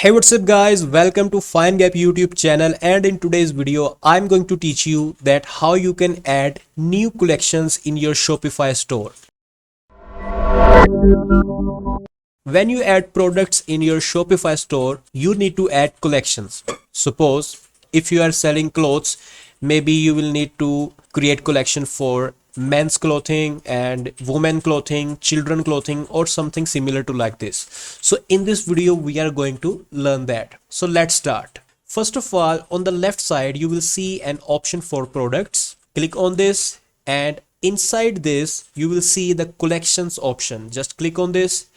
Hey, what's up guys, welcome to FineGap YouTube channel, and in today's video I'm going to teach you that how you can add new collections in your Shopify store. When you add products in your Shopify store, you need to add collections. Suppose if you are selling clothes, maybe you will need to create collection for men's clothing and women clothing, children clothing, or something similar to like this. So in this video we are going to learn that. So let's start. First of all, on the left side you will see an option for products. Click on this, and inside this you will see the collections option. Just click on this,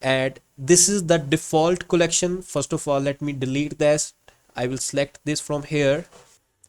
and this is the default collection. First of all, let me delete this. I will select this from here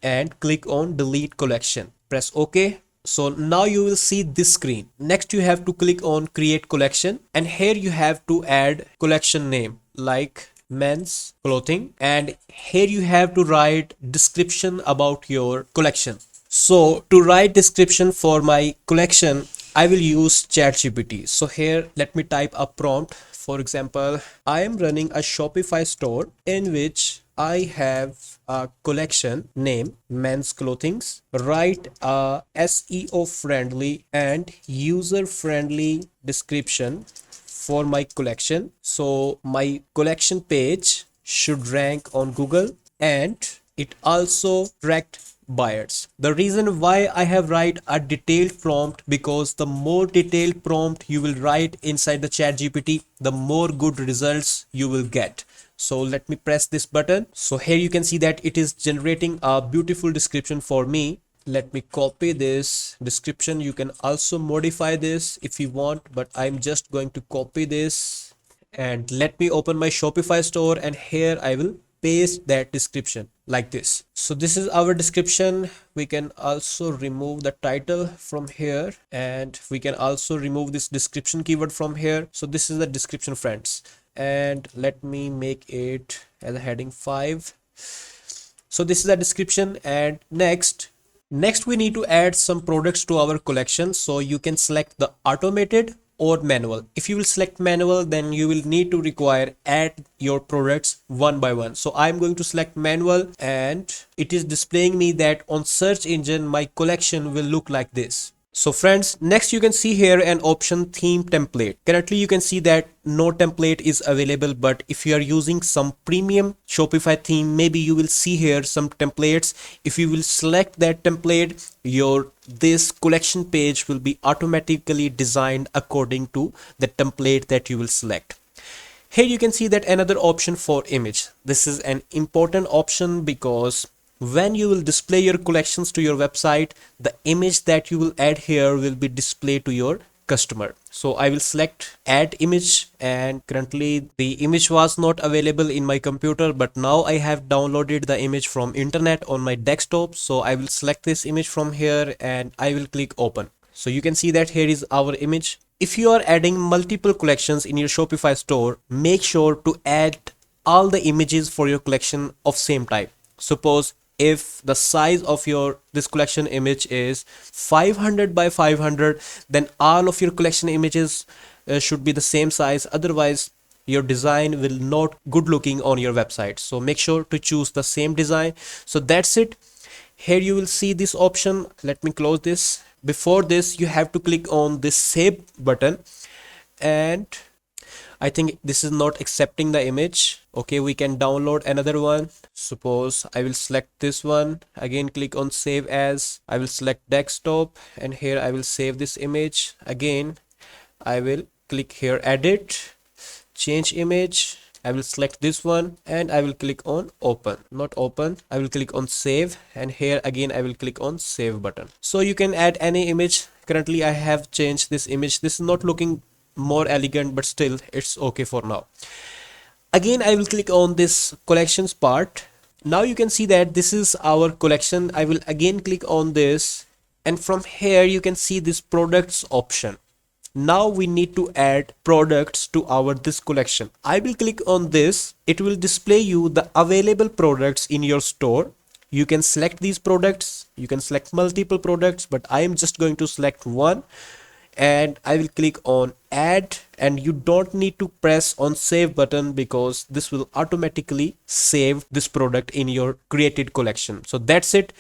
and click on delete collection. Press OK. So now you will see this screen. Next you have to click on create collection, and here you have to add collection name like men's clothing, and here you have to write description about your collection. So to write description for my collection, I will use ChatGPT. So here let me type a prompt. For example, I am running a Shopify store in which I have a collection name men's clothings. Write a SEO friendly and user friendly description for my collection. So my collection page should rank on Google, and it also tracked buyers. The reason why I have write a detailed prompt, because the more detailed prompt you will write inside the chat GPT, the more good results you will get. So let me press this button. So here you can see that it is generating a beautiful description for me. Let me copy this description. You can also modify this if you want, but I'm just going to copy this, and let me open my Shopify store, and here I will paste that description like this. So this is our description. We can also remove the title from here, and we can also remove this description keyword from here. So this is the description, friends, and let me make it as a heading 5. So this is the description, and next we need to add some products to our collection. So you can select the automated or manual. If you will select manual, then you will need to require add your products one by one. So I'm going to select manual, and it is displaying me that on search engine my collection will look like this. So friends, next you can see here an option theme template. Currently you can see that no template is available, but if you are using some premium Shopify theme, maybe you will see here some templates. If you will select that template, your this collection page will be automatically designed according to the template that you will select. Here you can see that another option for image. This is an important option because when you will display your collections to your website, the image that you will add here will be displayed to your customer. So I will select add image, and currently the image was not available in my computer, but now I have downloaded the image from internet on my desktop. So I will select this image from here, and I will click open. So you can see that here is our image. If you are adding multiple collections in your Shopify store, make sure to add all the images for your collection of same type. Suppose if the size of your this collection image is 500 by 500, then all of your collection images should be the same size. Otherwise your design will not good looking on your website. So make sure to choose the same design. So that's it. Here you will see this option. Let me close this. Before this, you have to click on this save button, and I think this is not accepting the image. Okay, we can download another one. Suppose I will select this one. Again, click on save as. I will select desktop, and here I will save this image. Again, I will click here edit, change image. I will select this one, and I will click on open. Not open. I will click on save, and here again I will click on save button. So you can add any image. Currently I have changed this image. This is not looking more elegant, but still it's okay for now. Again I will click on this collections part. Now you can see that this is our collection. I will again click on this, and from here you can see this products option. Now we need to add products to our this collection. I will click on this. It will display you the available products in your store. You can select these products. You can select multiple products, but I am just going to select one, and I will click on add, and you don't need to press on save button because this will automatically save this product in your created collection. So that's it.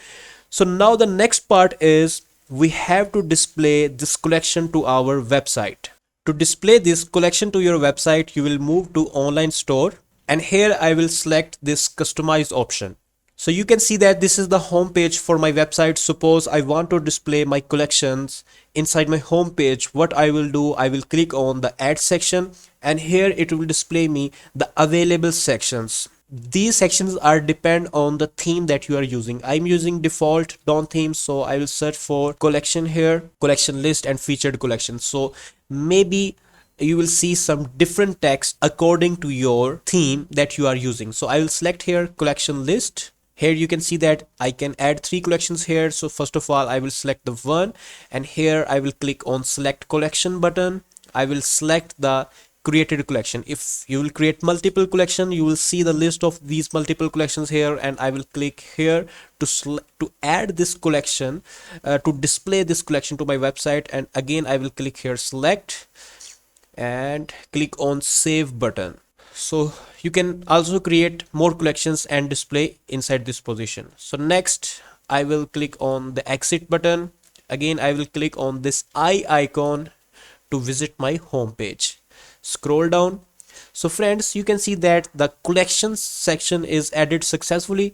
So now the next part is we have to display this collection to our website. To display this collection to your website, you will move to online store, and here I will select this customize option. So you can see that this is the home page for my website. Suppose I want to display my collections inside my home page. What I will do, I will click on the add section, and here it will display me the available sections. These sections are depend on the theme that you are using. I'm using default Dawn theme, so I will search for collection here, collection list and featured collection. So maybe you will see some different text according to your theme that you are using. So I will select here collection list. Here you can see that I can add 3 collections here. So first of all, I will select the one, and here I will click on select collection button. I will select the created collection. If you will create multiple collection, you will see the list of these multiple collections here, and I will click here to add this collection, to display this collection to my website. And again I will click here select and click on save button. So you can also create more collections and display inside this position. So next I will click on the exit button. Again I will click on this eye icon to visit my home page. Scroll down. So friends, you can see that the collections section is added successfully,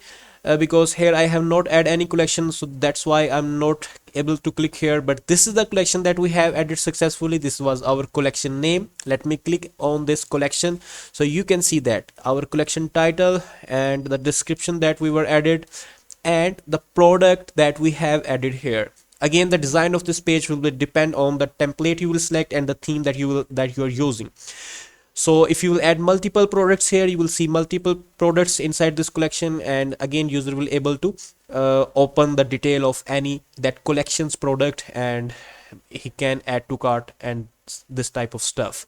because here I have not add any collection, so that's why I'm not able to click here. But this is the collection that we have added successfully. This was our collection name. Let me click on this collection. So you can see that our collection title and the description that we were added and the product that we have added here. Again, the design of this page will depend on the template you will select and the theme that you are using. So if you will add multiple products here, you will see multiple products inside this collection, and again user will able to open the detail of any that collections product, and he can add to cart and this type of stuff.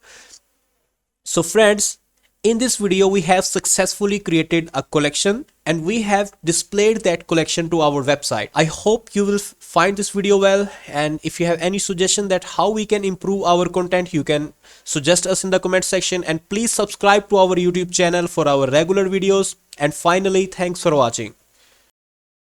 So friends, in this video we have successfully created a collection and we have displayed that collection to our website. I hope you will find this video well, and if you have any suggestion that how we can improve our content, you can suggest us in the comment section, and please subscribe to our YouTube channel for our regular videos. And finally, thanks for watching.